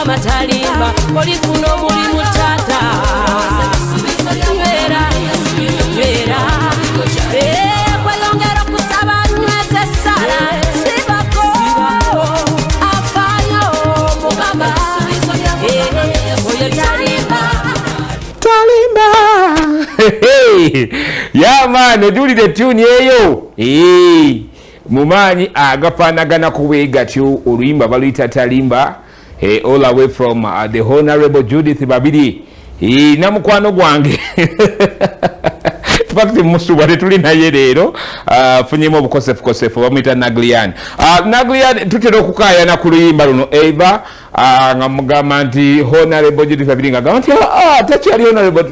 mukama talimba olifuna omulimu tata vera kweyongera okusaba nyweze sala sibako afayo mukama oyo talimba yeah man ojulire tune eyo mumanyi agafanagana kuwe gatyo oluyimba baluyita talimba all the way from the Honorable Judith Babiri namukwano gwange tupakiti musuba tetuli naye leero funyemu obukosefu bamuyita Naglian Naglian tutera okukayana ku luyimba luno Eva nga mugamba nti Honorable Judith Babiri nga gamba nti takyali Honorable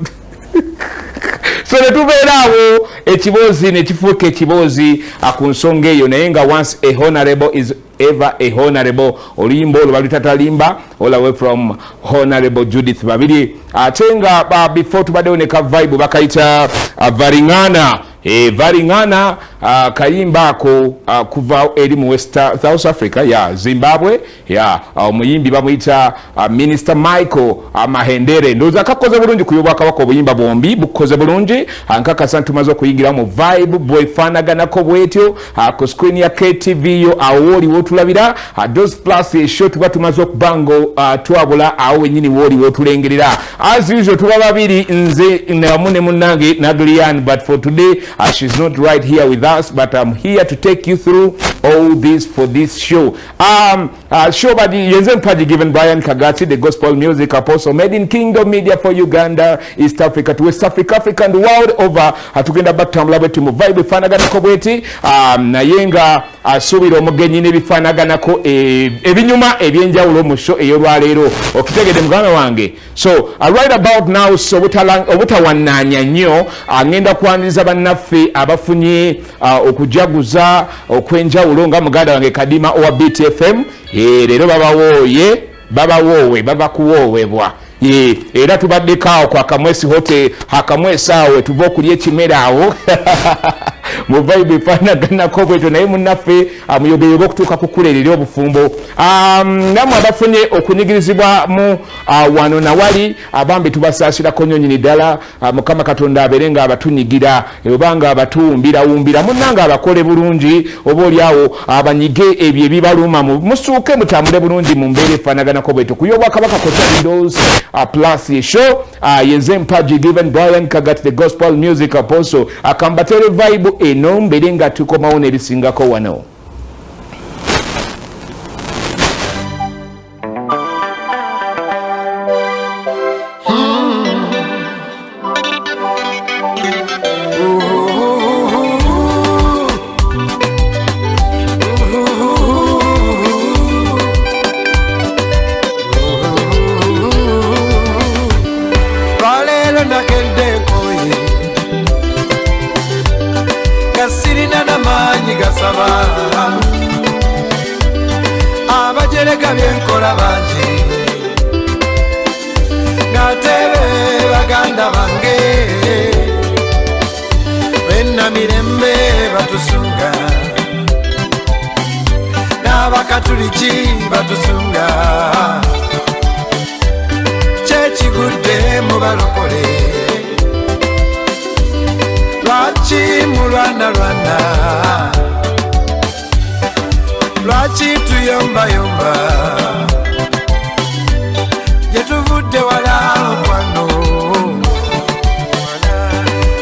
so netubeerawo ekibozi nekifuuka ekibozi ku nsonga eyo naye nga once a honorable is ever a honorable oluyimba olwo baluyita talimba all the way from Honorable Judith Babiri ate nga before tubaddewo ne ka vibe bakayita varingana varingana kayimba ako kuva eri mu South Africa ya Zimbabwe ya omuyimbi bamuyita Minister Michael Mahendere ndoza kakoze bulungi kuyoba kabako obuyimba bombi bukoze bulungi ankakasa tumaze okuyingira mu vibe bwefanagana bwetyo ku screen ya KTV yo awoli wotulabira those plus show tuba tumaze okubango twabula awo nyini woli wotulengerera as usual tuba babiri nze namune munnange Naglian but for today she's not right here with us, but I'm here to take you through all this for this show. Show by the Nze Paddy given Brian Kagaati, the gospel music apostle, made in Kingdom Media for Uganda, East Africa to West Africa, Africa and the world over. Atugenda batambula bwetu mu vibe bifanagana ko bweti naye nga asubira omugenyi ne bifanagana ko ebinyuma ebyenjawulo mu show eyolwaleero okitegede mugana wange. So right about now so obutawannanya nnyo ngenda kwaniriza bannaffe abafunye okujaguza okwenjawulo nga muganda wange Kadima owa BTFM leero babawoowe babakuwoowebwa era tubaddekaawo kwa Kamwesi Hotel Hakamwesi awo tuva okulya ekimera awo mu vibe ifanaganako bwetyo naye munnaffe muyogererwa okutuuka kukulerera obufumbo namwe abafunye okunyigirizibwa mu wano nawali abambi tubasaasirako nnyonyini ddala Mukama Katonda abeere nga abatunyigira oba nga abatuwumbira munnanga abakole bulungi oba oliawo abanyige ebyo ebibaluma musuuke mutambule bulungi mu mbeera efanaganako bwetyo kuyobwa Kabaka Windows plus ye show Nze Paddy given Brian Kagaati the gospel music apostle akambatere vibe eno mbere nga tukomawo nebisingako wano. Abajereka byenkola bangi natebe baganda bange benna mirembe batusunga n'abakatuliki batusunga kyekigudde mu balokole lwaki mulwana lwaki tuyombayomba gyetuvudde wala okwano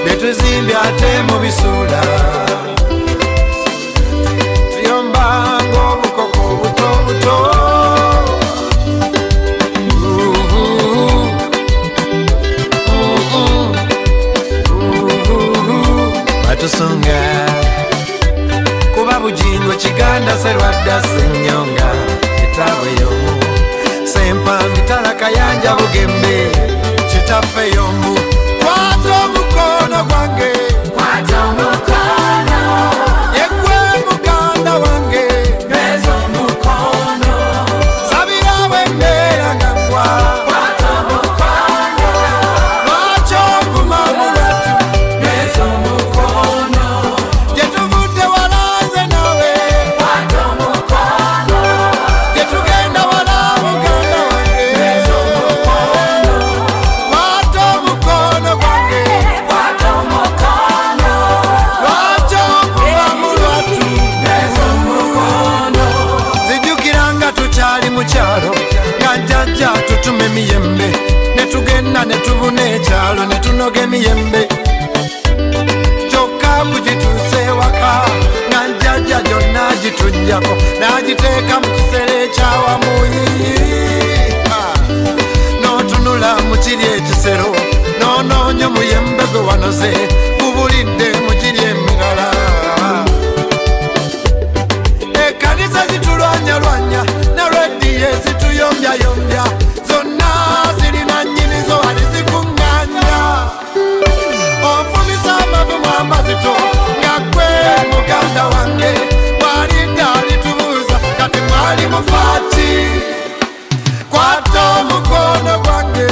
betuzimbye ate mu bisuula tuyomba ng'obukoko buto batusunga kuba bujingo kiganda serwadda senyonga kitawe yomu sempambi talakayanja bugembe kitaffe yomu kwata omukono gwange yegwe muganda wange neza omukono sabirawe embeera nga nkwa lwaki okuma mulwatu neza omukono gyetuvudde walanze nawe gyetugenda wala muganda wange mukyalo nga njajja tutuma emiyembe ne tugenda ne tubuna ekyalo ne tunoga emiyembe kyokka kugituusa ewaka nga njajja gyonna gituggyako n'agiteeka mu kisero ekyawamu n'otunula mu kiri ekisero n'onoonya omuyembe gwe wanoze gubulidde mu kiri emirala ekkanisa zitulwanyalwanya ne rediyo zituyombyayombya zonna zirina nnyinizo wali zikuŋŋanya onfumisa amavumu amazito nga ggwe muganda wange bw'alidde alitubuuza kati mwali mufaaki kwata omukono gwange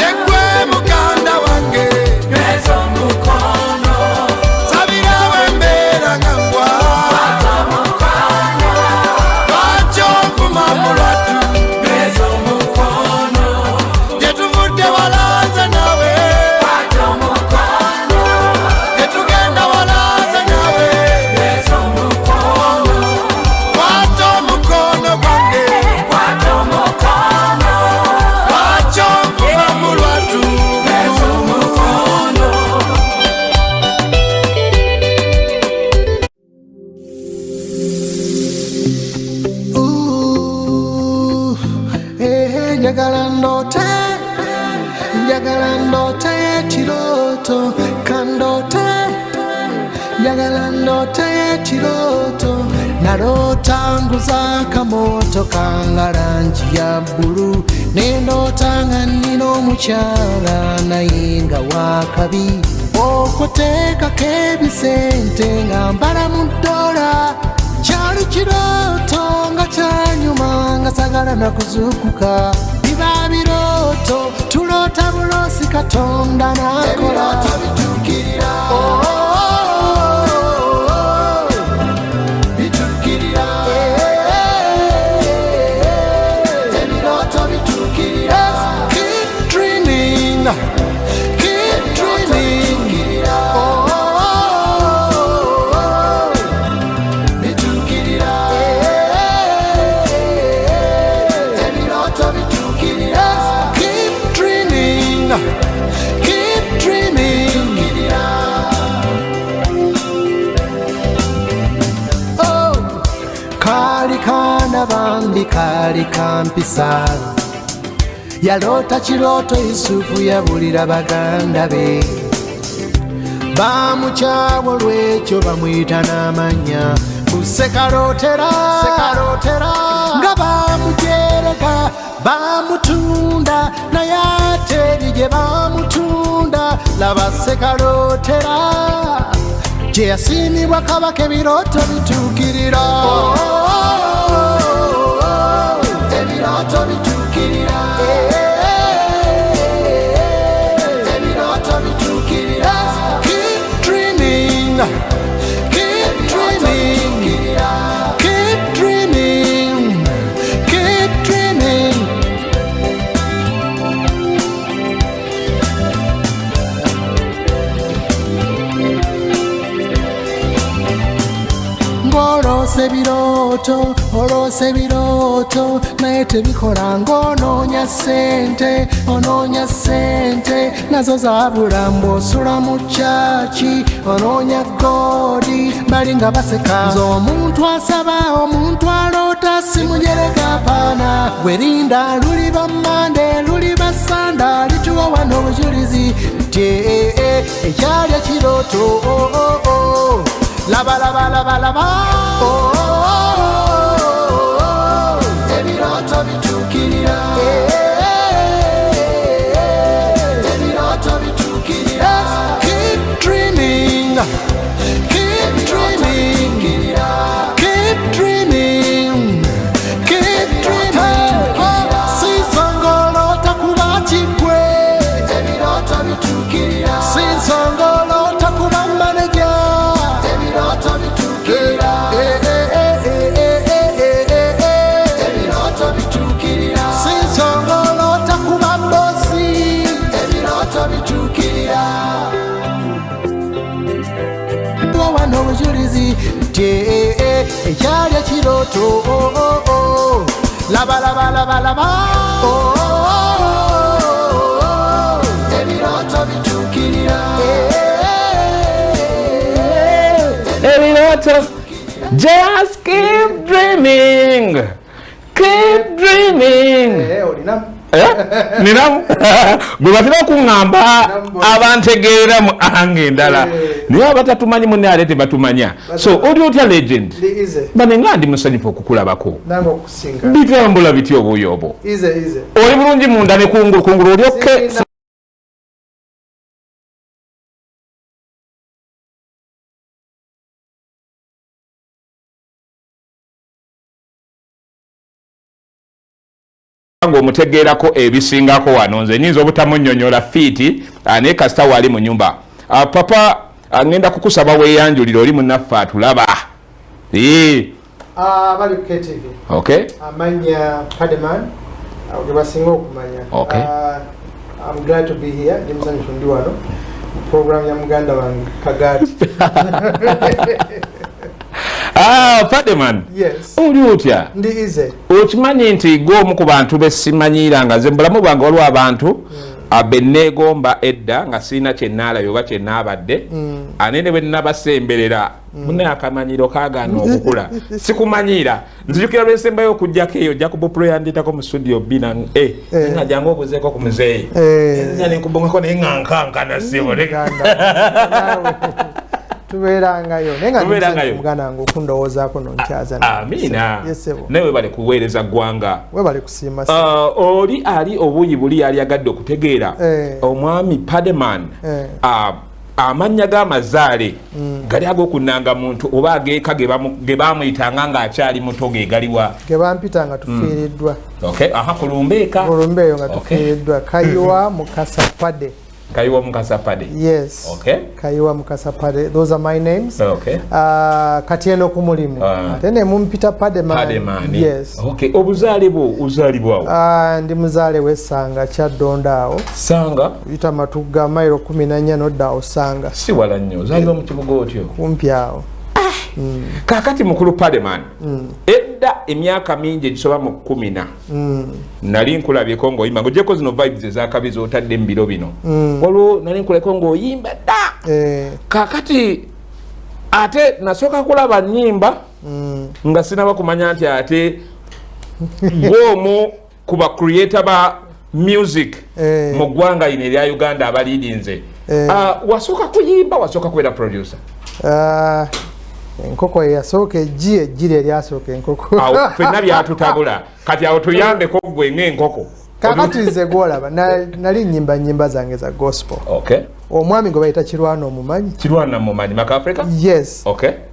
yeggwe muganda wange sabirawo embeera nga ngwa lwaki onvuma mulwaddu gye tuvudde walanze nawe gye tugenda walanze nawe kwata omukono gwange lwaki onvuma mulwaddu njagala ndoote ekirooto kandoote njagala ndoote ekirooto naloota nguza akamotoka nga langi ya bbulu nendoota nga nnina omukyala naye nga wakabi okuteekako ebisente nga mbala mu ddola kyali kirooto nga kyanyuma nga sagala nakuzuukuka biba birooto tuloota buloosi katonda nakola bituukirira bituukirira ebirooto bituukirira keep dreaming keep dreaming bituukirira ebirooto bituukirira keep dreaming keep dreaming oh kali kana bambi kali kampisa yaloota kirooto Yusufu yabulira baganda be bamukyawa olwekyo bamuyita n'amannya Sekalootera nga bamujereka bamutunda naye ate eri gye bamutunda laba sekalootera gye yasiimibwa kabaka ebirooto bituukirira ebirooto bituukirira ebirooto bituukirira keep dreaming keep dreaming keep dreaming keep dreaming olose birooto naye tebikola ng'onoonya ssente nazo zabula mbw'osula mu kyaki onoonya goodi bali nga baseka nze omuntu asaba omuntu aloota simujereka paana gwerinda luli bammande luli basanda lituwa wano obujulizi nti ekyali ekirooto laba ebirooto bituukirira ebirooto bituukirira keep dreaming keep dreaming keep dreaming keep dreaming sinsongoloota kuba kigwe ebirooto bituukirira sinsongoloota kuba maneja ebirooto bituukirira ebirooto bituukirira sinsongoloota kuba bosi ebirooto bituukirira wano obujulizi nti ekyali ekirooto laba laba laba laba ebirooto bituukirira ebirooto just keep dreaming olinamu ninamu bwe batera okuŋŋamba abantegeera mu anga endala naye abatatumanyi munne ate tebatumanya so oli otya legend bane nga ndi musanyufu okukulabako bitambula bitya obuuyo obwo oli bulungi munda ne kungulu olyokke ng'omutegeerako ebisingako wano nze nyinza obutamunnyonnyola fiiti naye kasita wali mu nyumba papa ngenda kukusaba weeyanjulira oli munnaffe atulaba bali KTV okay amanya Padman gwe basinga okumanya okay I'm glad to be here ndi musanyufu ndi wano program ya muganda wange Kagaati Padman yes oli otya ndi ize okimanyi nti gwomu ku bantu besimanyira nga nze mbulamu bwange waliwo abantu abenneegomba edda nga sirina kyennaalayo oba kyennaabadde anene bwe nnabasemberera mune akamanyiro kaagaana okukula sikumanyira nzijukira lwensembayo okujjako eyo ojja kubupulo yanditako mu studio bina nga jangu obuzeeko ku muzeeyi nya nenkubongako naye nga nkankana sibole tubeerangayo naye muganda wange okundowoozaako nonkyaza amiina naye webale kuweereza ggwanga webale kusiima oli ali obuuyi buli yali agadde okutegeera omwami Padman amannya g'amazaale gali ag'okunnanga muntu oba ageeka ge baamuyitanga ng'akyali muto ge galiwa ge bampitanga tufiiriddwa kulumbeeka eyo nga tufiiriddwa Kayiwa Mukasa Paddy Kayiwa Mukasa Paddy. Yes. Okay. Kayiwa Mukasa Paddy. Those are my names. Okay. Katieno kumulimu. Tene mumpita Padman. Padman. Yes. Okay. Obuzaalibwa uzaalibwawo. Ndi muzaale w'Essanga Kyaddondo awo. Sanga. Yita Matuga mailo 14 nodda awo Sanga. Si wala nnyo. Ozaalibwa mu kibuga otyo. Kumpi awo. Kakati mukulu Padman. Edda emyaka mingi egisoba mu 10. Nali nkulabyeko ng'oyimba ng'ogyeko zino vibes ezakabiza otadde mu biro bino. Olwo nali nkuleko ng'oyimba dda. Kakati ate nasooka kulaba nnyimba nga sinaba kumanya nti ate bw'omu ku ba creator ba music mu ggwanga lino erya Uganda abaliidinze. Wasooka kuyimba wasooka kubeera producer? Enkoko yasooka ejjire eryasooka enkoko awo fenna byatutabula kati awo tuyambeko gwe ng'enkoko kakati nze gwolaba nali nyimba zange za gospel omwami gwe bayita Kirwana omumanyi Mcafrica yes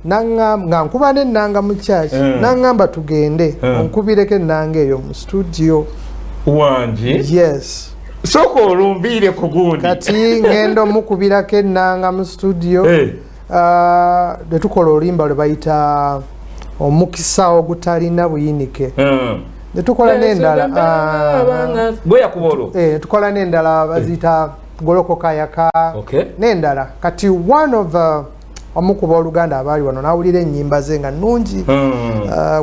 nga nkuba n'ennanga mu church n'angamba tugende onkubireko ennanga eyo mu studio wange yes sooka olumbiire ku gundi kati ngenda omukubirako ennanga mu studio netukola oluyimba lwe bayita OMUKISA OGUTALINA BUYINIKE netukola n'endala tukola n'endala baziyita golokoka yaka n'endala kati one of omukuba oluganda abaali wano nawulira ennyimba ze nga nnungi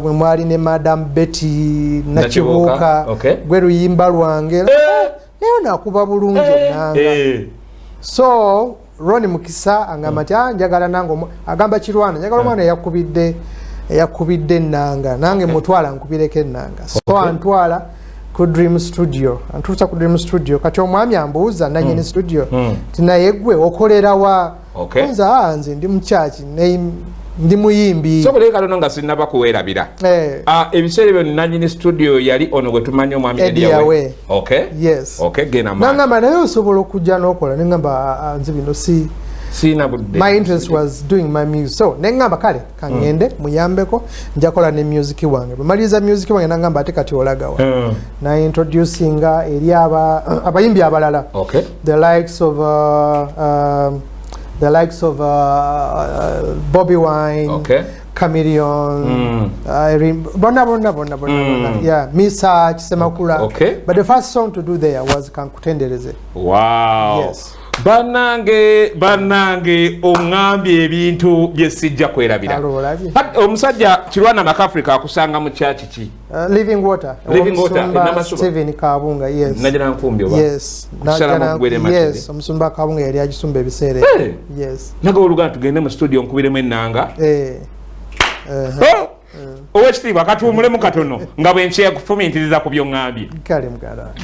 bwe mwali ne Madam Betty Nakibuuka gwe luyimba lwange nayo nakuba bulungi ennanga so Roni Mukisa angamba nti njagala nange agamba Kirwana njagala omwana eyakubidde ennanga nange mutwala nkubireko ennanga so antwala ku Dream Studio antuusa ku Dream Studio kati omwami ambuuza nannyini studio tinaye gwe okolerawa nze ndi mu church ndi muyimbi so bule kalono nga sinaba kuwerabira ebiseera byo nannyini studio yali ono gwe tumanyi omwami Ediyawe yes gena nangamba naye osobola okujja n'okola nengamba nze bino sina budde my interest was doing my music so nengamba kale kangende muyambeko njakola ne music wange bamaliza music wange nangamba ate kati olagawa na introducing eri abayimbi abalala the likes of Bobby Wine Chameleon bona yeah Misa Kisemakula but the first song to do there was Kankutendereze wow yes Bannange ongambye ebintu bye sijja kwerabira. Omusajja Kirwana Mcafrica akusanga mu church ki? Living Water. Steven Kabunga, yes. Najana nkumbi oba. Yes. Yes, omusumba Kabunga yali agisumba ebiseere. Yes. Naga oluganda tugende mu studio nkubiremu ennanga. Owekitiibwa katuwumulemu katono nga bwe nkyeya kufumiitiriza ku by'oŋŋambye. Kale mugala.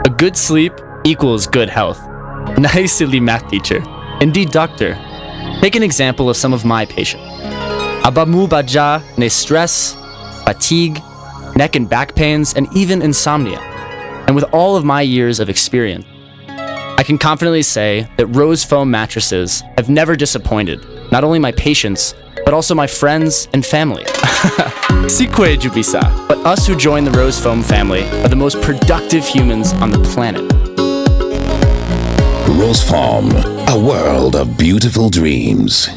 A good sleep equals good health. Nice silly math teacher. Indeed, doctor. Take an example of some of my patients. Abamu baja ne stress, fatigue, neck and back pains, and even insomnia. And with all of my years of experience, I can confidently say that Rose Foam mattresses have never disappointed not only my patients, but also my friends and family. Sikwe Jubisa. But us who join the Rose Foam family are the most productive humans on the planet. Rose Foam, a world of beautiful dreams.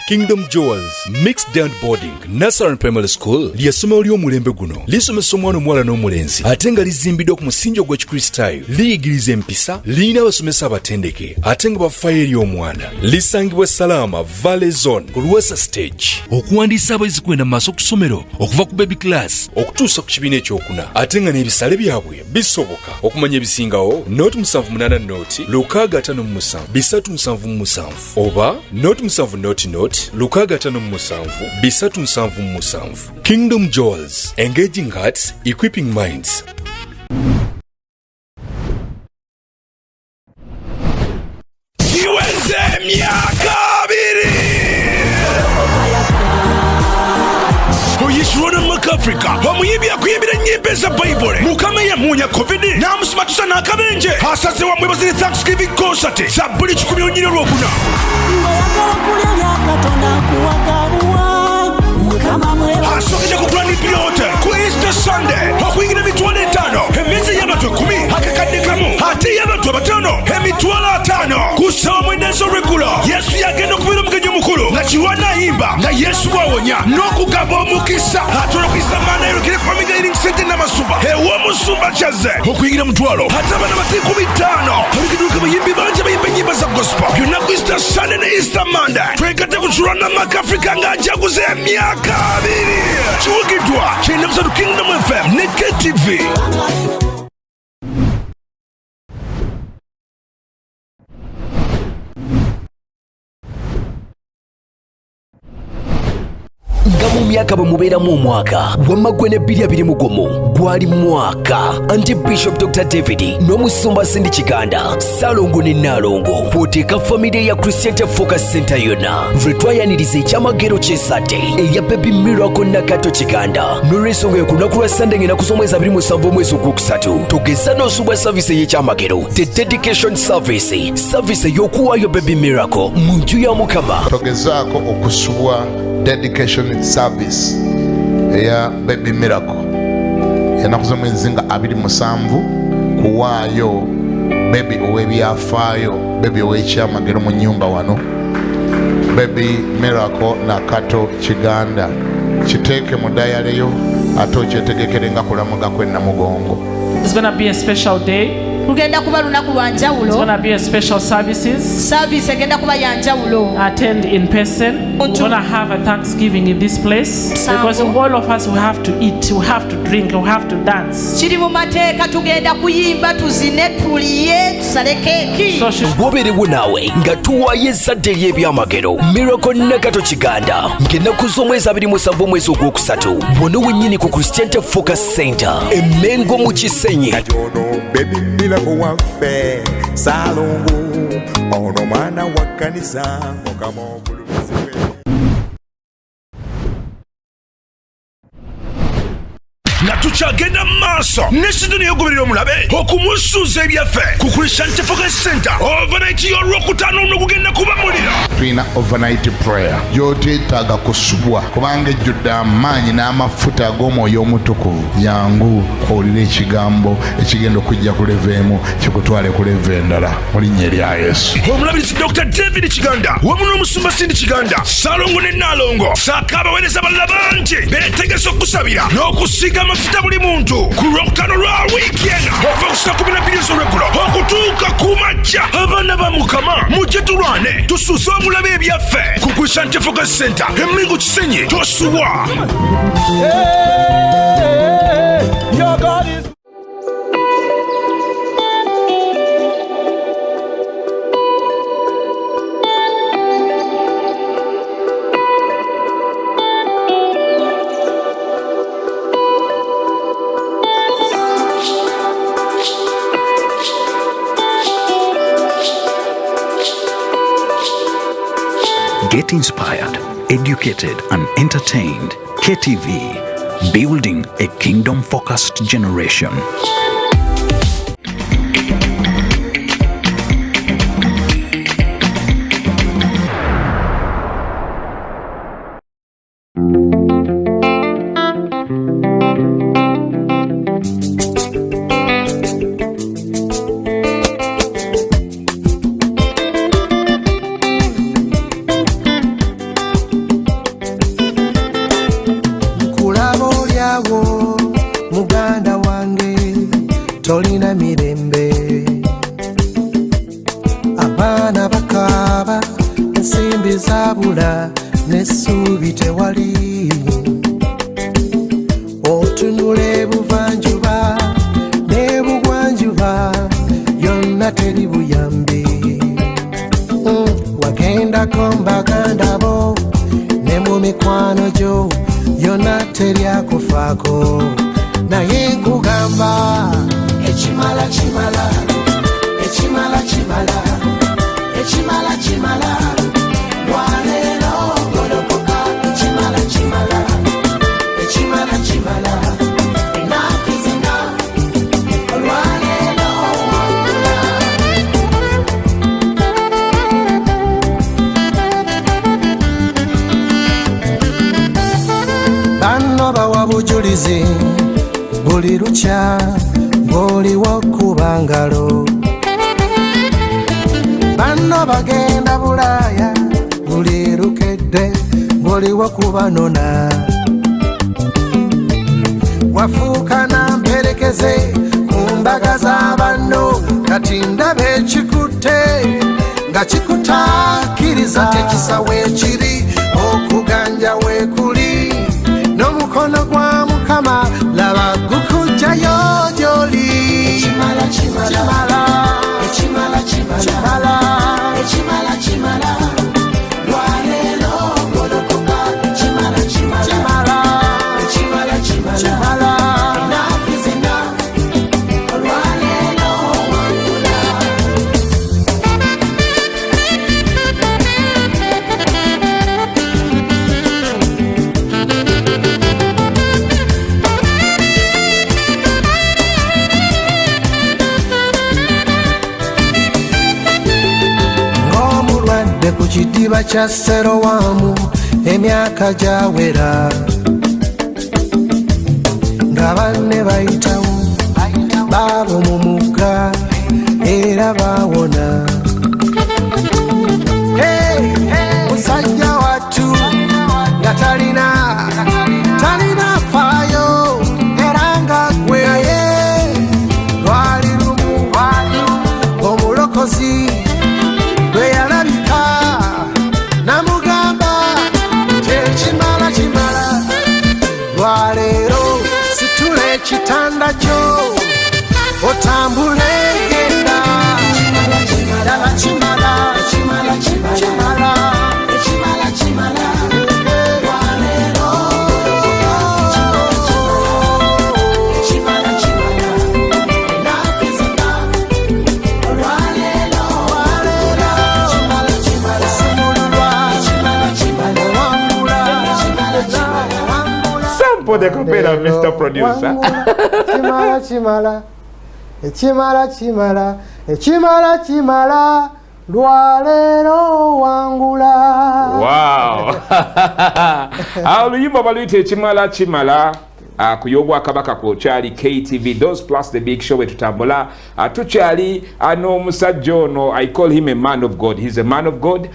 Kingdom Jewels Mixed Down Boarding Nursery Primary School ly'essomero ly'omulembe guno lisomesa omwana omuwala n'omulenzi ate nga lizimbiddwa ku musingi ogw'ekikristaayo liyigiriza empisa lirina abasomesa abatendeke ate nga bafaayo eri omwana lisangibwa Salama Valley Zone ku Lwesa Stage okuwandiisa abayizi kwenda mu maaso ku ssomero okuva ku baby class okutuusa ku kibiina ekyokuna ate nga n'ebisale byabwe bisoboka okumanya ebisingawo noti 78 noti 657 377 oba noti 7 noti Lukaga 57 377. Kingdom Jewels, engaging hearts, equipping minds. Kirwana Mcafrica omuyimbi akuyimbira ennyimba eza Bible Mukama yamunya COVID n'amusimatusa n'akabenje asaze wa mwebazi Thanksgiving concert za buli 10 onyine olwokuna asokeje ku Grand Pilote ku Easter Sunday okuyingira emitwalo 5 emyezi y'abantu 10 akakadde kamu ate y'abantu 5 emitwalo 5 kusaba mwenezo regular Yesu yagenda okubeera omugenyi omukulu nga Kirwana ayimba nga Yesu bwawonya n'okugaba omukisa atola okuyisa maana erukire Family Healing Center n'amasuba ewa musumba kyaze okuyingira mutwalo ate abana bate 15 olikiduka bayimbi banje bayimba ennyimba za gospel byonna ku Easter Sunday ne Easter Monday twekate ku Kirwana Mcafrica ng'ajaguza emyaka 2 kiwugidwa kyenda musatu Kingdom FM ne KTV. nga mu myaka bwe mubeeramu omwaka wamma gwe ne 2020 gwali mwaka anti Bishop Dr. David n'omusumba Sindi Kiganda Salongo ne Nalongo bw'oteeka famire ya Christian Focus Center yonna lwe twayaniriza ekyamagero ky'esadde eya Baby Miracle Nakato Kiganda n'olw'ensonga yo ku lunaku lwa Sunday ng'ennaku z'omwezi 27 omwezi ogwokusatu togeza n'osubwa service ey'ekyamagero the dedication service ey'okuwaayo Baby Miracle mu nju ya Mukama togezaako okusubwa dedication service eya Baby Miracle ennaku z'omwezi nga 27 kuwaayo baby ow'ebyafaayo baby ow'ekyamagero mu nnyumba wano Baby Miracle Nakato Kiganda kiteeke mu dayaleyo ate okyetegekere nga kulamuga kw'ennamugongo. It's gonna be a special day. Lugenda kuba lunaku lwa njawulo. It's gonna be a special services. Service egenda kuba ya njawulo. Attend in person. We're gonna have a Thanksgiving in this place because all of us we have to eat, we have to drink, we have to dance. Kiri mu mateeka tugenda kuyimba tuzine tuliye tusale keeki. Goberewo naawe nga tuwaayo ezzadde ly'ebyamagero Miracle Nakato Kiganda ng'ennaku z'omwezi 27 omwezi ogwokusatu bwono wennyini ku Christian Focus Center Emmengo mu Kisenyi. Baby Miracle waffe Salongo ono mwana wa kanisa Mukama omulumizibwe. nga tukyagenda mu maaso ne sidoni yogoberera omulabe okumusuuza ebyaffe ku Christian Focus Center overnight y'olwokutaano ono gugenda kuba muliro. Tulina overnight prayer gy'oteetaaga kusubwa kubanga ejjudde amaanyi n'amafuta ag'omwoyo omutukuvu. Yangu owulire ekigambo ekigenda okujja ku leva emu kikutwale ku leva endala mu linnya erya Yesu. Omulabirizi Dr. David Kiganda wamu n'omusumba Cindy Kiganda Ssalongo ne Nnalongo saako abaweereza balala bangi beetegese okusabira n'okusiiga amafuta buli muntu ku lwokutaano lwa wiiki eno okuva ku saa 12 ez'olweggulo okutuuka ku makya. Abaana ba Mukama mujje tulwane tusuuse omulabe ebyaffe ku Christian Focus Center Emingo Kisenyi tosubwa. Your God is Get inspired, educated, and entertained. KTV, building a kingdom-focused generation. Muganda wange tolina mirembe, abaana bakaaba ensimbi zabula n'essuubi tewali. Otunula ebuvanjuba n'ebugwanjuba yonna teri buyambi. Wagendako mbaganda bo ne mu mikwano gyo yonna teri akufaako. Naye nkugamba ekimala kimala, ekimala kimala, ekimala kimala, lwaleero golokoka. Ekimala kimala, ekimala kimala, enough is enough, lwaleero wangula. Banno bawa bujulizi buli lukya ng'oliwo kuba ngalo. Banno bagenda Bulaaya buli lukedde ng'oliwo kubanona. Wafuuka na mperekeze ku mbaga za banno, kati ndaba ekikutte nga kikutakkiriza tekisawo ekiri okuganja weekuli. N'omukono gwa Mukama laba gukujjayo gy'oli. Ekimala kimala, ekimala kimala, ekimala kimala, lwaleero golokoka. Ekimala kimala, ekimala kimala, enough is enough, lwaleero wangula. Ku kidiba kya Serowamu emyaka gyawera, nga banne bayitawo baabo mu mugga era baawona. Musajja wattu nga talina faayo era nga gwe lwali lumu omulokozi gwe yalabika namugamba tekimala kimala, lwaleero situla ekitanda kyo otambule genda. Ddala kimala, ekimala kimala, ekimala kimala, lwaleero ekimala kimala, enough is enough, lwaleero ekimala kimala, simululwa ekimala kimala, wangula ekimala kimala, wangula. put the computer, Mr. Producer. Chimala chimala, chimala chimala, chimala chimala, lwalero wangula. Wow. Oluyimba baluyite chimala chimala. Kuyobwa kabaka ku chali KTV, those plus the big show wetutambula tuchali n'omusajja ono. I call him a man of God. He's a man of God.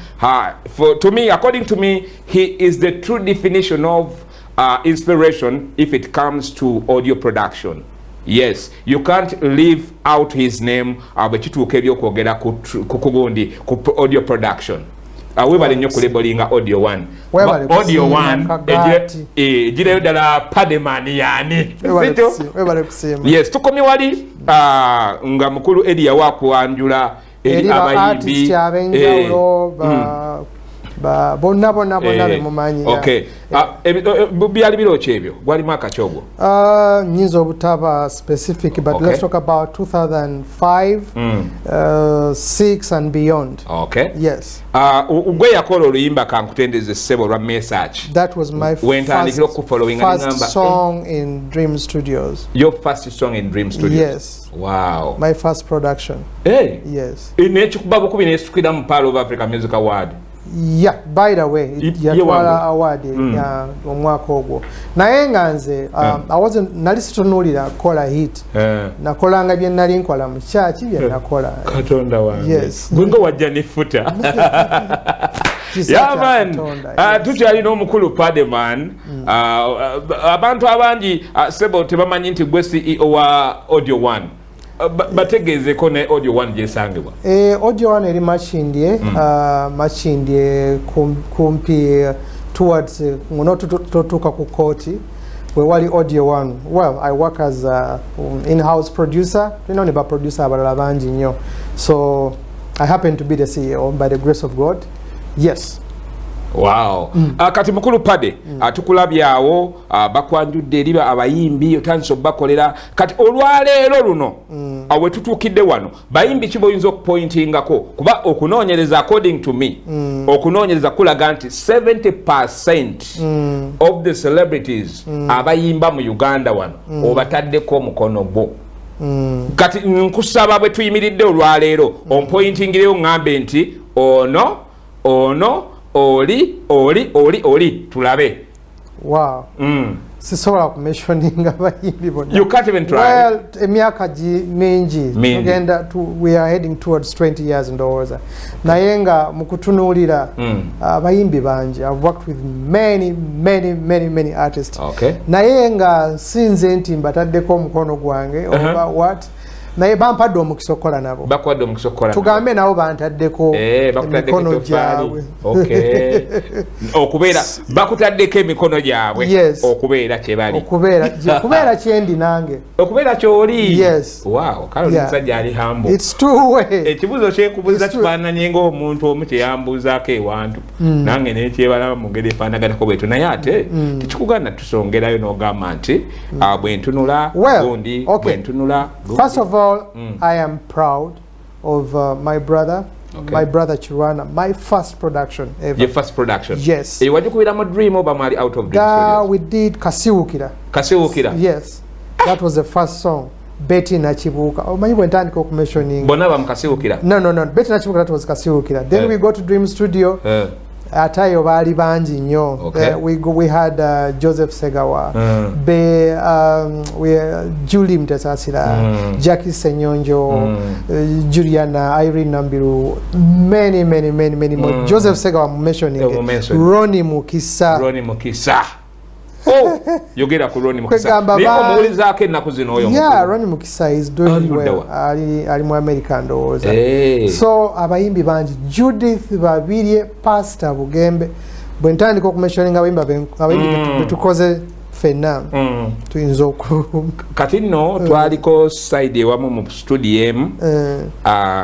To me, according to me, he is the true definition of inspiration if it comes to audio production. Yes, you can't leave out his name bwekituuka ebyokwogera ku kugundi ku audio production. Webale nnyo kulebolinga audio 1. Audio 1 egireyo ddala Paddyman yani. Yes, tukomye wali nga mukulu Eddie wakwanjula eri abayimbi bonna bemumanyi. Okay. Byali birooki ebyo gwalimu akacogwo? Nyinza obutaba specific, but let's talk about 2005, 6 and beyond. Okay. Yes. Gwe yakola oluyimba kankutendeze ssebo lwa message. That was my first song in Dream Studios. Your first song in Dream Studios? Yes. Wow. My first production. Hey. Yes. Inekikuba bukubi nesukira mu Pearl of Africa Music Award. Yeah, by the way, yatwala award ya omwaka ogwo. Naye nga nze I wasn't nalisitunuulira kola hit. Nakolanga bye nali nkola mu church bye nakola. Katonda wange. Yes. Gwengo wajja nefuta. Yeah man. Tukyali n'omukulu Paddyman. Abantu abangi sebo tebamanyi nti gwe CEO wa Audio 1. Bategezeko ne Audio 1 gyesangibwa. Audio 1 eri machindye kumpi towards ngono tutuka ku koti we wali Audio 1. Well, I work as a in-house producer. Tunone ba producer abalala bangi nnyo. So I happen to be the CEO by the grace of God. Yes. Wow. Kati mukulu Paddy tukulabyawo bakwanjudde eriba abayimbi otandise obakolera kati olwaleero luno awe tutuukidde wano bayimbi kiboyinza okupointingako kuba okunoonyereza according to me okunoonyereza kulaga nti 70% of the celebrities abayimba mu Uganda wano obataddeko omukono gwo. Kati nkusaba bwe tuyimiridde olwaleero ompointingireyo ngambe nti ono oli tulabe. Wow. Sisobola ku mentioning abayimbi bonna. You can't even try. Well, emyaka mingi we are heading towards 20 years ndowooza. Naye nga mu kutunuulira abayimbi bangi. I've worked with many artists. Okay. Naye nga sinze nti mbataddeko omukono gwange oba what naye bampadde omukisa okukola nabo. Bakwadde omukisa okukola nabo. Tugambe nabo bantaddeko emikono gyabwe. Okay. Okubeera bakutaddeko emikono gyabwe. Okubeera kyebali. Okubeera kyendi nange. Okubeera kyoli. Yes. Wow. Kale omusajja ali humble. It's two way. Ekibuzo kyekubuuza kifaananye ng'omuntu omu kyeyambuuzaako ewantu. Nange nekyebala mu ngeri efaanaganako bwetu. Naye ate tekikugana tusongerayo n'ogamba nti bwe ntunula gundi bwe ntunula. First of all, I am proud of my brother. Okay. My brother Kirwana, my first production ever. Your first production? Yes. Wajukubira mu Dream oba mali out of Dream Studios? We did Kasiwukira. Kasiwukira? Yes. That was the first song. Betty Nachibuka. Omanyi bwe ntandika okumentioning. Bonna ba mu Kasiwukira? No. Betty Nachibuka, that was Kasiwukira. Then we go to Dream Studio. Atayo baali bangi nnyo. We had Joseph Segawa, Julie Mtesasira, Jackie Senyonjo, Juliana, Irene Nambiru, many more. Joseph Segawa mentioning Ronnie Mukisa. Oh, yogera ku Ronnie Mukisa. Niyo muwulizaako ennaku zino oyo. Yeah, Ronnie Mukisa is doing well. Ali mu America ndowooza. So abayimbi bangi Judith Babirye, Pastor Bugembe. Bwe ntandika okumentioninga abayimbi betukoze ffenna tuyinza kati nno twaliko side ewamu mu studio emu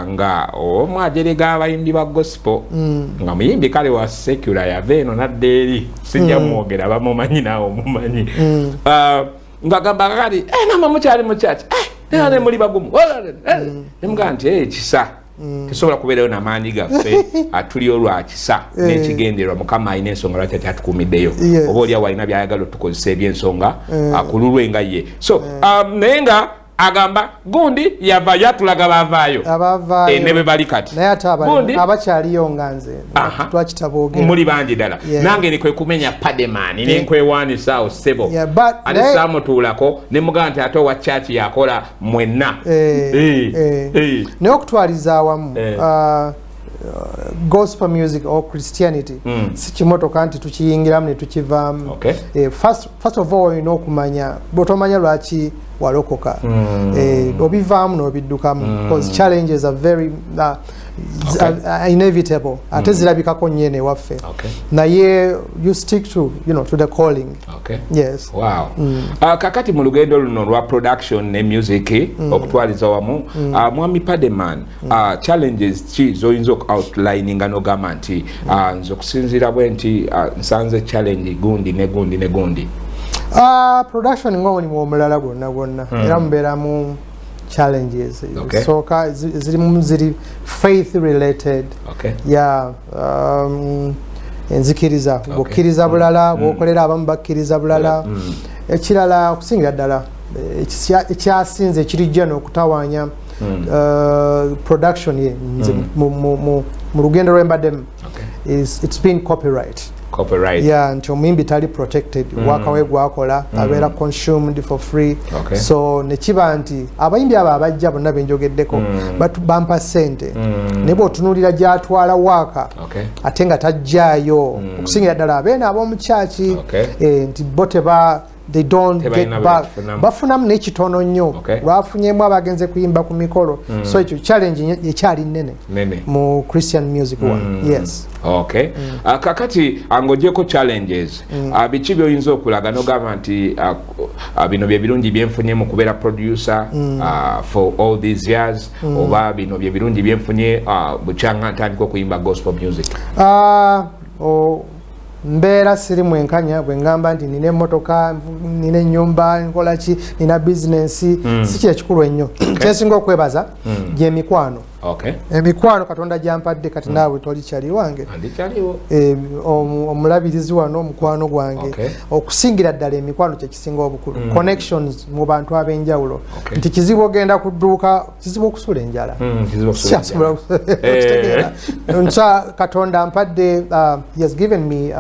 nga omu ajerega abayimbi ba gospel nga muyimbi kale wa secular yava eno nadde eri sijja mwogera bamumanyi naawe omumanyi nga gamba kati nama mukyali mu church ne muli bagumu nemugaa nti kisa tesobola kubeerayo n'amaanyi gaffe atuli olwakisa n'ekigendererwa mukama alina ensonga lwaki akyatukuumiddeyo oba oliawo alina byayagala otukozesa ebyensonga akululwe nga ye so naye nga agamba gundi yava yatulaga bavaayo ne bwe bali kati naye ate abakyaliyo nga nze twakitaboogera muli bangi ddala nange ne kwe kumenya Paddyman ne nkwewaanisa awo ssebo ate saamutuulako ne mugamba nti ate owa chachi yakola mwenna naye okutwaliza awamu gospel music or Christianity si kimotoka nti tukiyingiramu ne tukivaamu first of all olina okumanya bwotomanya lwaki walokoka obivaamu n'obiddukamu because challenges are very inevitable ate zirabikako nnyene waffe naye you stick to to the calling. Yes. Wow. Kakati mu lugendo luno lwa production ne music okutwaliza wamu mwami Paddyman challenges ki zoyinza outlininga n'ogamba nti nze okusinziira bwe nti nsanze challenge gundi ne gundi ne gundi production ng'omu ni omulala gwonna era mubeeramu challenges soka ziri faith related enzikiriza bwokkiriza bulala bwokolera abamu bakkiriza bulala ekirala okusingira ddala ekyasinze ekirijja n'okutawaanya production ye mu lugendo lw'embaddemu it's been copyright nti omuyimbi tali protected wakawe gwakola abeera consumed for free so nekiba nti abayimbi abo abajja bonna benjogeddeko bampa ssente naye bw'otunuulira gy'atwala waaka ate nga tajjaayo okusingira ddala abeena ab'omukyaki nti bo they don't get back bafunamu n'ekitono nnyo lwafunyemu abagenze kuyimba ku mikolo so ekyo challenge ekyali nnene mu Christian music one. Yes. Kakati angojeko challenges biki by'oyinza okulaga n'ogamba nti bino bye birungi byenfunye mu kubeera producer for all these years oba bino bye birungi byenfunye bukyanga ntandika okuyimba gospel music? Mbeera siri mwenkanya bwe ngamba nti nina emmotoka nina ennyumba nkola ki nina bizinensi si kyekikulu ennyo kyesinga okwebaza gy'emikwano emikwano Katonda gyampadde kati naawe toli kyali wange omulabirizi wano omukwano gwange okusingira ddala emikwano kyekisinga obukulu connections mu bantu ab'enjawulo nti kizibu ogenda ku dduuka kizibu okusula enjala Katonda ampadde he has given me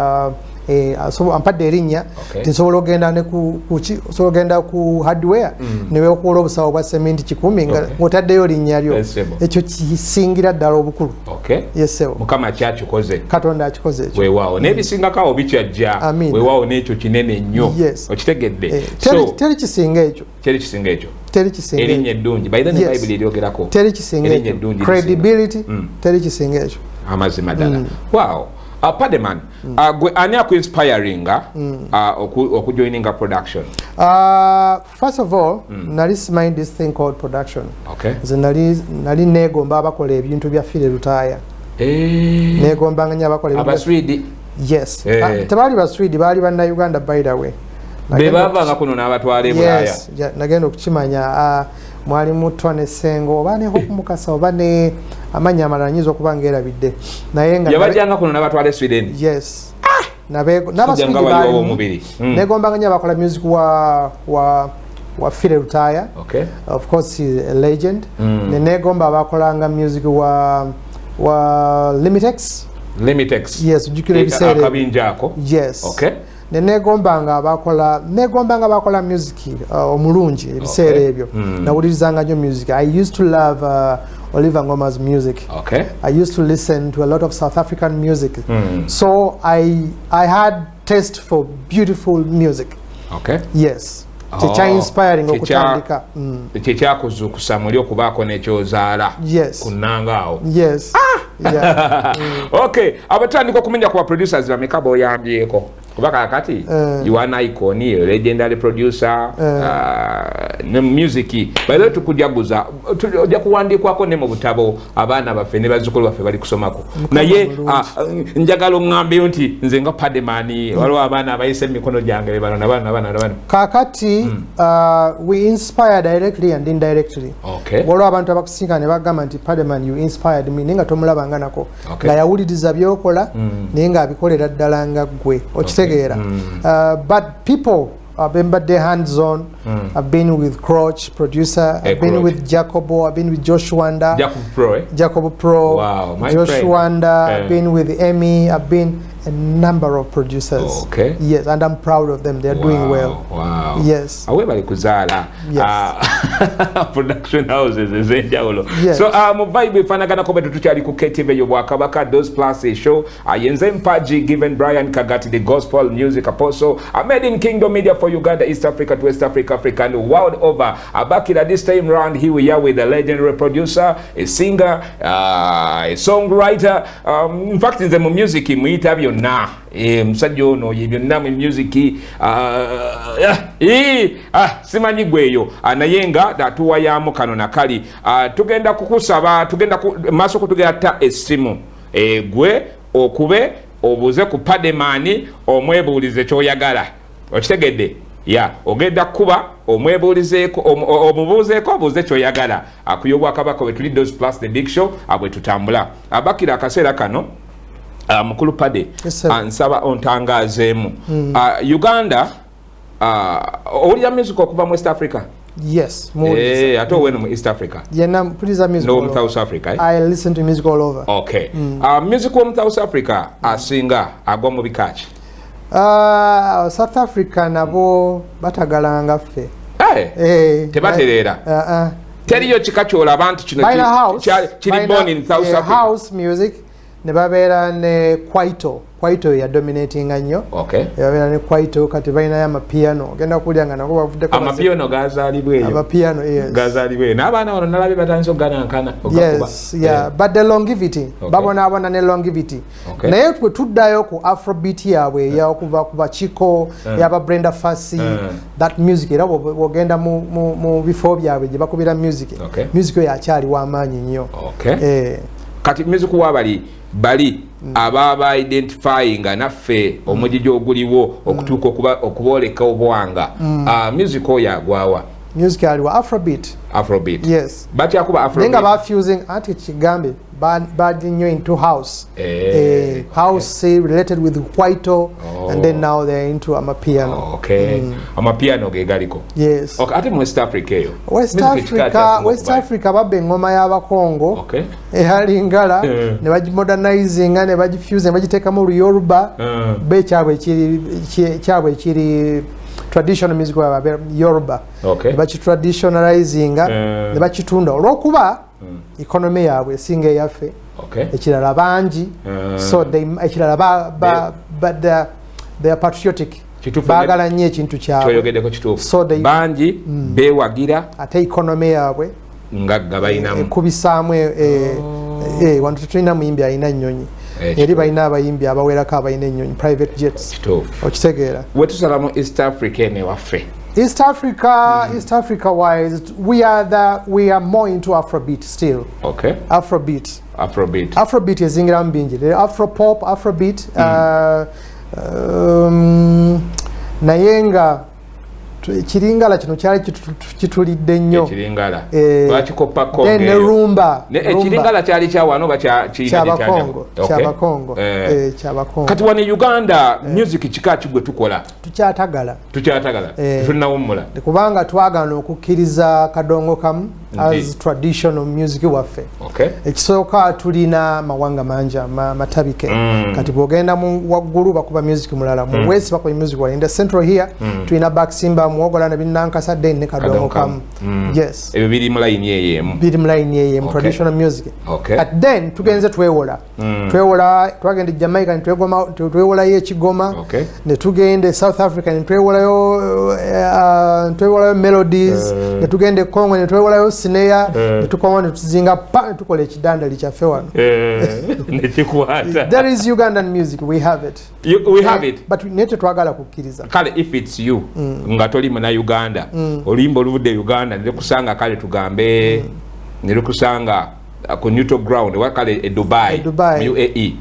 ampadde erinnya nsobola ogenda ne osobola ogenda ku hardware newe okuwola obusawo bwa sementi 10 nga otaddeyo linnya lyo ekyo kisingira ddala obukulu. Mukama kyakikoze Katonda akikoze ekyo weewaawo n'ebisingakawo bikyajja weewaawo n'ekyo kinene nnyo okitegedde teri kisinga ekyo erinnya eddungi bayida ne Bible eryogerako teri kisinga ekyo credibility teri kisinga ekyo amazima ddala. Wow. Paddyman, gwe ani aku-inspiring okujoininga production? First of all, nali simanyi this thing called production. Nze nali neegomba abakola ebintu bya fire lutaaya. Neegombanga nnyo abakola ebintu Abaswidi? Yes. Tebaali Baswidi, baali Bannayuganda by the way. Be baavanga kuno n'abatwala e Bulaaya? Yes, nagenda okukimanya. Mwalimu Twane Sengo oba ne OKUMUKISA oba ne amanya amalala nyinza okuba ng'erabidde naye nga yabajjanga kuno n'abatwala e Sweden. Yes. N'Abaswidi baali neegombanga nnyo abakola music wa Fire Lutaaya. Of course he's a legend. Neegomba abakolanga music wa Limitex. Yes, ujjukira ebiseera akabinjaako. Yes. Neegombanga abakola music omulungi ebiseera ebyo nawulirizanga nnyo music. I used to love Oliver Ngoma's music. I used to listen to a lot of South African music. So I had taste for beautiful music. Yes. Kyecha inspiring okutandika. Kyekyakuzuukusa muli okubaako n'ekyozaala ku Nnanga awo. Yes. Abatandika okumenya ku producers bameka b'oyambyeko? kuba kakati you are an icon, a legendary producer, music bale tukujaguza ojja kuwandikwako ne mu butabo abaana baffe ne bazzukulu baffe bali kusomako naye njagala oŋŋambe nti nze nga Paddy waliwo abaana abayise emikono gyange bano kakati we inspire directly and indirectly. Waliwo abantu abakusinga ne bagamba nti Paddy you inspired me naye nga tomulabanga nako nga yawuliriza byokola naye nga abikolera ddala nga ggwe okitegeera. But people I've been but hands on. I've been with Croch, producer. I've been with Jacobo. I've been with Josh Wanda. Jacobo Pro. Wow, my Josh friend. Wanda. I've been with Emmy. I've been a number of producers. Yes, and I'm proud of them. They're doing well. Wow. Yes. Bali kuzala. Production houses ezenjawulo. Yes. So mu vibe fanagana ko betu tukyali ku KTV yo Bwakabaka Those Plus show. Yenze Mpaji given Brian Kagaati the gospel music apostle. Made in Kingdom Media for Uganda, East Africa to West Africa, Africa and the world over. Abakira this time round here we are with a legendary producer, a singer, a songwriter. In fact in the music muita byonna. Musajja ono byonna mu music simanyi gweyo anayenga datuwayamu kano na kali tugenda kukusaba tugenda maso kutugenda essimu gwe okube obuze ku Paddy omwebuulize kyoyagala okitegedde ogenda kuba omwebuulizeeko omubuuzeeko obuuze kyoyagala akuyobwa Kabaka we tuli Those Plus the big show abwe tutambula abakira akaseera kano mukulu Paddy ansaba ontangazeemu Uganda owulira music okuva mu East Africa? Yes, ate oweno mu East Africa? Mpuliriza music no mu South Africa I listen to music all over. Okay. Music wo mu South Africa asinga agwa mu bikaki? South Africa nabo batagalanga ffe tebatereera teriyo kika kyolaba nti kino kiri born in South Africa. House music ne babeera ne Kwaito ya dominating nnyo. Babeera ne Kwaito kati balinayo amapiano ogenda kulya nga nako bavuddeko amapiano gazaalibwa eyo amapiano yes gazaalibwa eyo n'abaana bano nalabye batandise okuganankana yes but the longevity babona ne longevity naye twe tuddayo ku afrobeat yaabwe eyakuva ku bachiko yaba Brenda Fassie that music era ogenda mu bifo byabwe gye bakubira music yo yakyali w'amaanyi nnyo. Kati music wabali ababa identifying naffe omujiji oguliwo okutuuka okuboleka obwanga music oyo agwawa music aliwa afrobeat yes bakyakuba afrobeat nenga bafusing ati kigambe bad nnyo into house house related with Kwaito and then now they're into amapiano. Amapiano ge galiko yes ate mu West Africa eyo West Africa babbe engoma y'abakongo ehalingala ne bagimodernizing ne bagifuse bagiteeka mu Yoruba be kyabwe kiri traditional music wa Yoruba bachi traditionalizing ne bachitunda olwokuba economy yaabwe singa yaffe ekirala bangi so ekirala but they are patriotic baagala nnyo ekintu kyabwe so bangi bewagira ate economy yaabwe nga gabayinamu kubisaamu wantu tetulina muyimbi alina ennyonyi eri balina abayimbi abawerako abalina ennyonyi private jets okitegeera wetusalamu East Africa newaffe East Africa wise we are more into Afrobeat still. Afrobeat ezingiramu bingi Afropop Afrobeat naye nga Kiringala kino kyali kitulidde nnyo Kiringala bakikoppako ne rumba Kiringala kyali kyawano kyabakongo kati wano Uganda music kika kigwe tukola tukyatagala tulinawummula kubanga twagana okukkiriza kadongo kamu as traditional music waffe ekisooka tulina mawanga manja matabike kati bwogenda mu waggulu bakuba music mulala mu west bakuba music wala in the central here tulina Baksimba muwogola na binnankasa den ne kadongo kamu yes ebyo biri mu line eyemu traditional music at then tugenze twewola twagenda Jamaica ne twewola y'ekigoma ne tugende South Africa ne twewolayo melodies ne tugende Congo ne twewolayo snare netukomawo netuzinga pa netukola ekidandali kyaffe wano. There is Ugandan music, we have it. We have it. But naye tetwagala kukkiriza. Kale if it's you nga toli muna Uganda oluyimba oluvudde Uganda nilikusanga kale tugambe nilikusanga ku neutral ground wakale Dubai UAE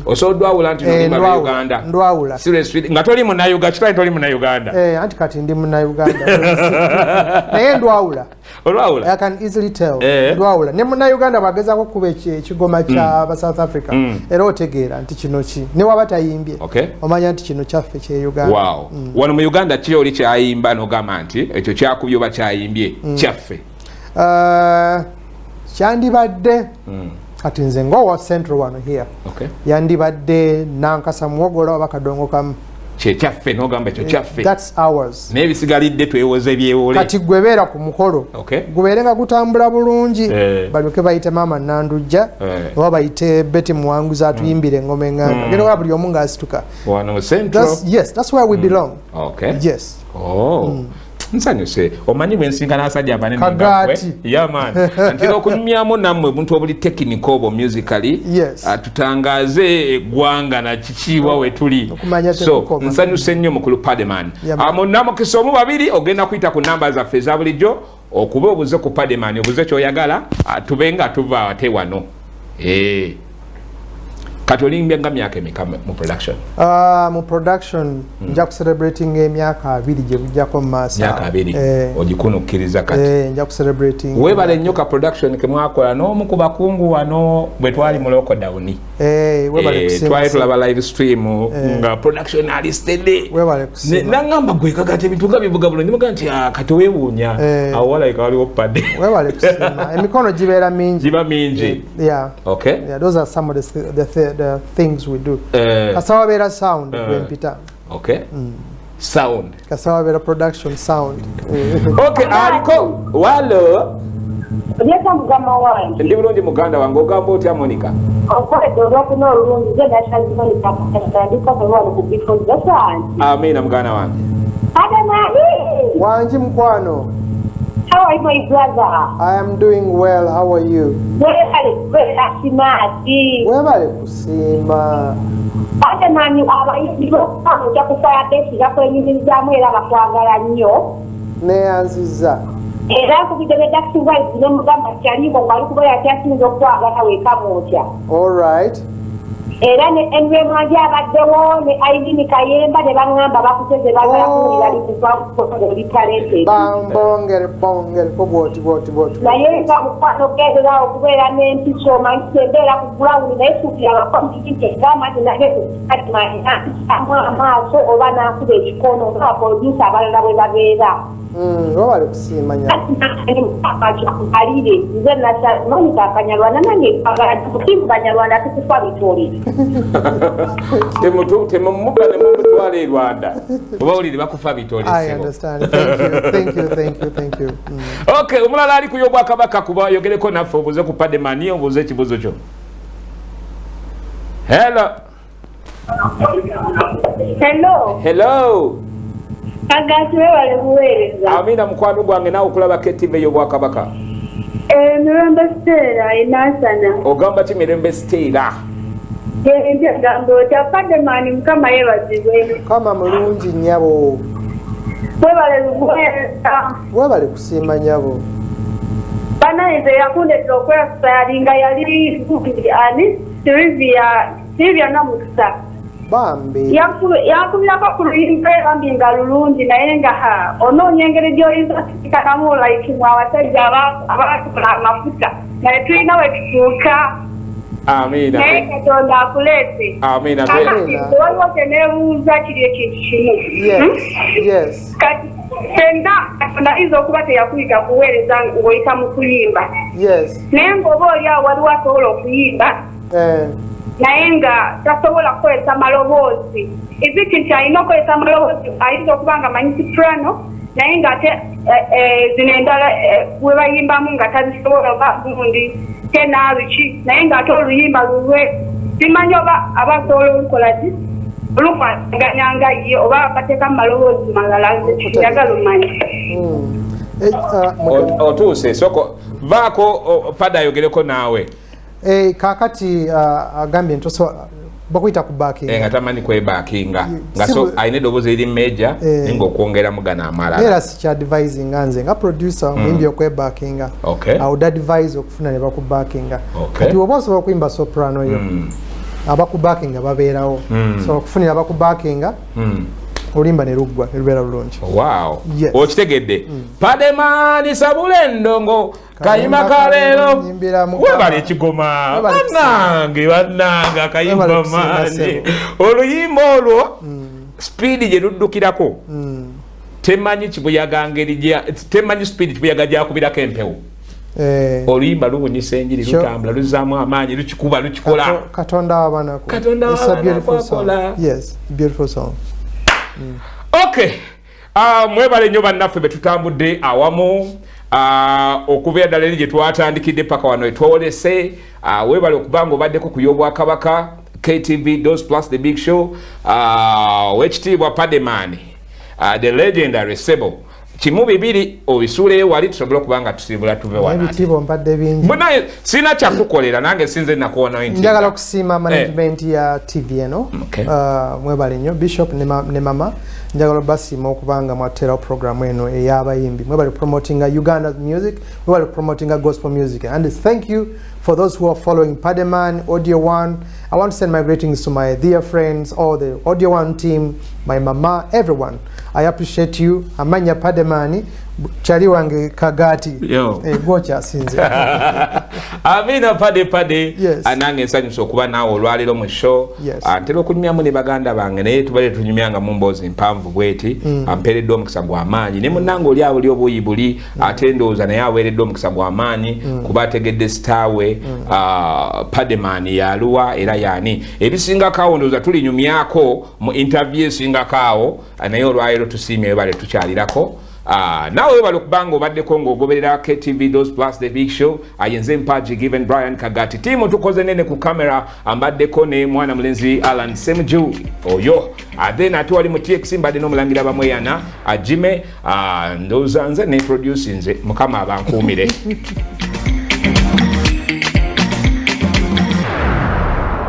osodwawula nti oluyimba Uganda ndwawula seriously nga toli muna Uganda kitali toli muna Uganda anti kati ndi muna Uganda naye ndwawula I can easily tell ndwawula ne muna Uganda bagezako kuba ekigoma kya South Africa era otegeera nti kino ki ne waba tayimbye omanya nti kino kyaffe kye Uganda. Wano mu Uganda ki oli kyayimba n'ogamba nti ekyo kyakubye oba kyayimbye kyaffe? Kyandibadde kati nze ngowa central wano here yandibadde nankasa muwogola oba kadongo kamu kyaffe n'ogamba ekyo kyaffe. That's ours. N'ebisigalidde twewoze byewole kati gwebeera ku mukolo gubeere nga gutambula bulungi balyoke bayite maama Nandujja oba bayite Betty Muwanguzi atuyimbire engoma enganda genda wala buli omu ng'asituka wano mu central. Yes, that's where we belong. Yes. Nsanyuse omanyi bwensingana asajja abanene Kagaati ntira okunyumyamu nammwe muntu obuli technical obo musically tutangaze eggwanga na kikiibwa we tuli so nsanyuse nnyo mukulu Paddyman Namukisa omu babiri ogenda kuyita ku namba zaffe eza bulijjo okuba obuze ku Paddyman obuze kyoyagala tubenga tuva ate wano Katolimbe nga myaka emeka mu production? Mu production nja ku celebrating emyaka 2 gye bujjako mu maaso. Myaka 2 ogikunukkiriza kati? Nja ku celebrating. Webale nnyo ka production ke mwakola n'omu ku bakungu wano bwe twali mu lockdown. Webale kusiima. Twali tulaba live stream nga production ali steady. Webale kusiima. Nangamba gwe Kagaati ebintu nga bivuga bulungi muga nti kati weewuunya awo walayika waliwo Paddy. Webale kusiima. Emikono gibeera mingi. Giba mingi. Yeah. Okay. Yeah, those are some of the things we do. Kasawa Bera sound Gwempita. Okay. Sound. Kasawa Bera production sound. Okay, aliko walo. Yeka mugama wange. Ndi bulungi muganda wange ogamba otya Monica? Okwedde okuno olulungi ze national Monica kutandika kwewali ku before the Amina muganda wange. Wanji mkwano. How are you, my brother? I am doing well. How are you? Webale kusima. Paddyman abayitibwa kujja kusala besiga kwenyumirizamu era bakwagala nnyo. Neyanziza. Era kubidebedda kusiwaisi ne mugamba kyaliko ng'ali kuba yakyasinza okwagala weeka mutya. All right. Era ne enwe mwanji abaddewo ne Aidini Kayemba ne baŋŋamba bakuteze bagala kuwulira likuvaoli talented. Bongere ko bwoti. Naye nga mukwano gerera okubeera n'empiso omanyi sembeera ku ground naye suukira abakomiti egamba nti naye kati amu amaaso oba n'akuba ekikono nga producer abalala bwe babeera. Wabale kusiima nnyo. Alire nze nasa Monica Kanyarwanda nange agala Banyarwanda tukufa bitoli. Temumuga ne mumutwala e Rwanda. Oba olire bakufa bitoli. I understand. Thank you. Okay, omulala ali kuyobwa kabaka kuba yogereko naffe obuze ku Paddyman obuze ekibuzo kyo. Hello. Kagaati webale buweereza. Amina mukwano gwange naawe okulaba KTV y'Obwakabaka. Mirembe Stella Inasana. Ogamba ki Mirembe Stella? Ngamba otya Paddyman Mukama yeebazibwe. Kama mulungi nnyabo. Webale buweereza. Webale kusiima nnyabo. Banayize yakundetera okwesalinga yali ani Sylvia Namukisa. Bambi. Yakubirako ku luyimba bambi nga lulungi naye nga onoonya engeri gy'oyinza kusikanamu like mwe abasajja abakola amafuta naye tulina we tutuuka. Amina. Naye Katonda akuleete. Amina. Waliwo teneebuuza kiri ekintu kimu. Yes. Kati senga Katonda ayinza okuba teyakuyita kuweereza ng'oyita mu kuyimba. Yes. Naye ng'oba oli awo waliwo asobola okuyimba. Naye nga tasobola kukozesa maloboozi. Eziki nti alina okukozesa amaloboozi ayinza okuba nga amanyi soprano naye ng'ate zino endala we bayimbamu nga tazisobola oba gundi tenabiki naye ng'ate oluyimba lulwe simanyi oba abasobola olukola ki olukwasaganya nga ye oba bateeka mu maloboozi malala njagala omanyi. Otuuse soko vaako Paddy ayogereko naawe. Kakati agambye ntoso bakuyita ku backing. Nga tamanyi kwe backinga. Nga so ayina eddoboozi eri major ninga okwongera mugana amalala. Era si kya advising nze nga producer mwimbi okwe backinga. I would advise okufuna ne baku backinga. Kati oba osobola okuyimba soprano yo. Abaku backinga babeerawo. So okufunira abaku backinga. Olimba ne ruggwa erubeera bulungi. Wow. Okitegedde. Paddy Sabulendongo kayimba kalero webali ekigoma bannanga kayimba maani oluyimba olwo speed gye luddukirako temanyi kibuyaga ngeri temanyi speed kibuyaga gyakubirako empewo oluyimba lubunyisa enjiri lutambula luzaamu amaanyi lukikuba lukikola Katonda wabanako. It's a beautiful song. Yes, beautiful song. Okay. Mwebale nnyo bannaffe betutambudde awamu okubeera ddala eri gye twatandikidde paka wano etwolese weebale okubanga obaddeko ku y'Obwakabaka KTV Dose Plus The Big Show wekitiibwa Paddy the legendary Sebo kimu bibiri obisuuleyo wali tusobole okubanga tusiibula tuve wano ebitiibwa mpadde bingi munaye sina kyakukolera nange sinze nakuwonayo nti njagala okusiima management ya TV eno mwebale nnyo Bishop ne mama njagala basiima okubanga mwatera program eno ey'abayimbi mwebale promoting Uganda music mwebale promoting gospel music and thank you for those who are following Paddy Audio One. I want to send my greetings to my dear friends, all the Audio One team, my mama, everyone. I appreciate you. Amanya Paddy chali wange Kagaati gocha sinze Amina Paddy anange nsanyusa okuba naawe olwaliro mu show antera okunyumyamu ne baganda bange naye tubale tunyumyanga mu mboozi mpanvu bweti ampeeredde omukisa gw'amaanyi ne munnange oli awo oli obuuyi buli ate ndowooza naye aweeredde omukisa gw'amaanyi kuba ategedde sitaawe Paddy yaluwa era yaani ebisingako awo ndowooza tulinyumyako mu interview esingako awo naye olwaliro tusiimye bale tukyalirako nawe webale okubanga obaddeko ng'ogoberera KTV Dose Plus The Big Show ayenze mpaji given Brian Kagaati tiimu tukoze nene ku kamera ambaddeko ne mwana mulenzi Alan Semju oyo then ate wali mu TX mbadde n'omulangira bamweyana ajime ndowooza nze ne produce nze mukama abankuumire